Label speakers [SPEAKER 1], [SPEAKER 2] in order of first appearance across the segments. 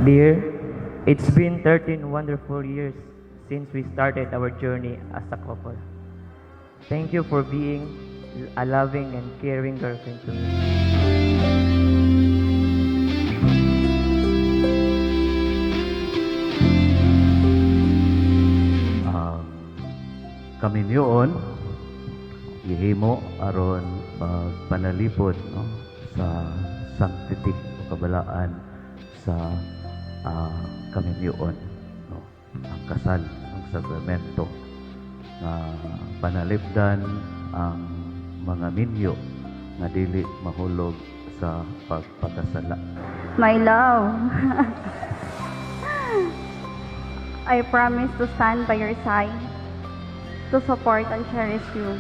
[SPEAKER 1] Dear, it's been 13 wonderful years since we started our journey as a couple. Thank you for being a loving and caring girlfriend to me.
[SPEAKER 2] Kami niyon gihimo aron pagpanalipod no, sa sanctity o kabalaan sa kami niyon no, ang kasal, ang sakramento na panalipdan ang mga minyo na dili mahulog sa pagpakasala.
[SPEAKER 3] My love, I promise to stand by your side, to support and cherish you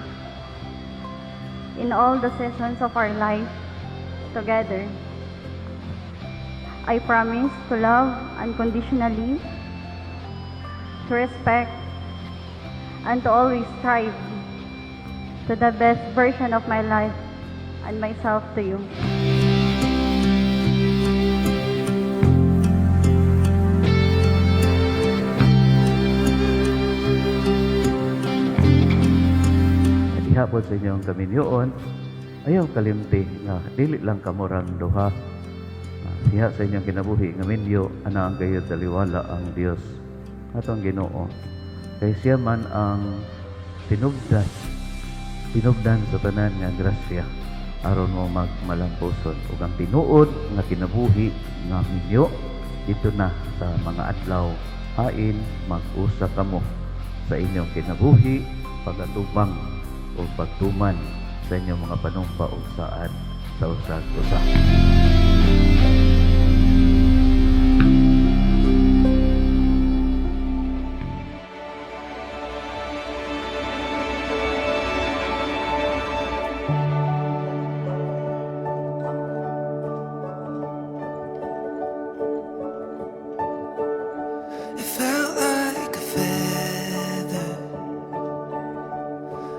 [SPEAKER 3] in all the seasons of our life together. I promise to love unconditionally, to respect, and to always strive to the best version of my life and myself to you.
[SPEAKER 2] Ihapon sa inyong kaminyoon, ayaw kalimti nga dili lang kamurang duha. Siya sa inyong kinabuhi nga minyo, ana ang kayo daliwala ang Dios atong Ginoo. Kay siya man ang tinubdan sa tanan nga grasya aron mo magmalampuson ug ang tinuod nga kinabuhi nga minyo dito na sa mga adlaw hain mag-usa kamo sa inyong kinabuhi pagatubang o pagtuman sa inyong mga panumpa o saan sa usag-usa.
[SPEAKER 4] It felt like a feather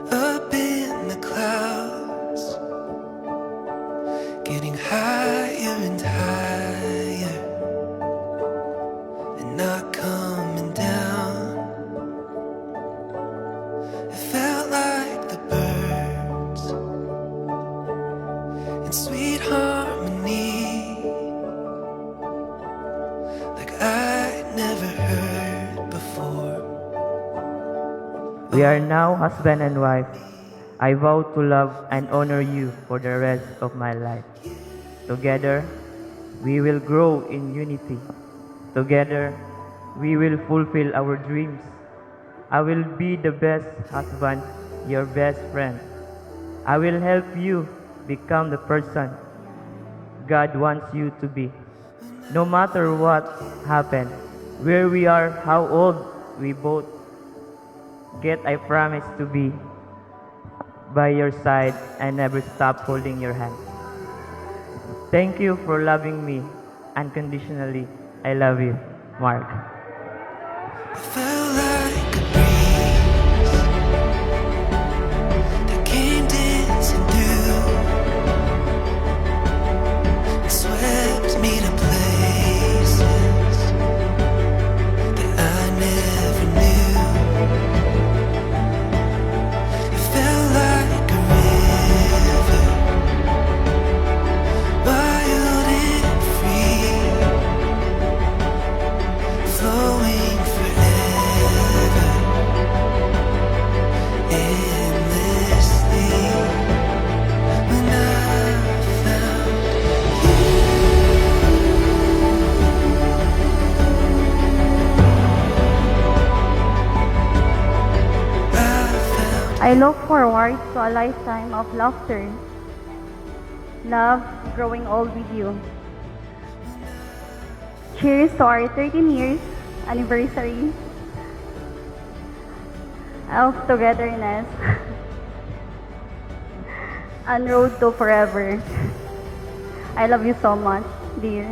[SPEAKER 4] up in the clouds, getting high
[SPEAKER 1] We are now husband and wife. I vow to love and honor you for the rest of my life. Together, we will grow in unity. Together, we will fulfill our dreams. I will be the best husband, your best friend. I will help you become the person God wants you to be. No matter what happens, where we are, how old we both get, I promise to be by your side and never stop holding your hand. Thank you for loving me unconditionally. I love you, Mark.
[SPEAKER 4] I felt like a breeze that came dancing through and swept me to places that I never knew. It felt like a river, wild and free, flowing forever, endlessly. When I found
[SPEAKER 3] I look forward to a lifetime of laughter, love, growing old with you. Cheers to our 13 years anniversary of togetherness and road to forever. I love you so much, dear.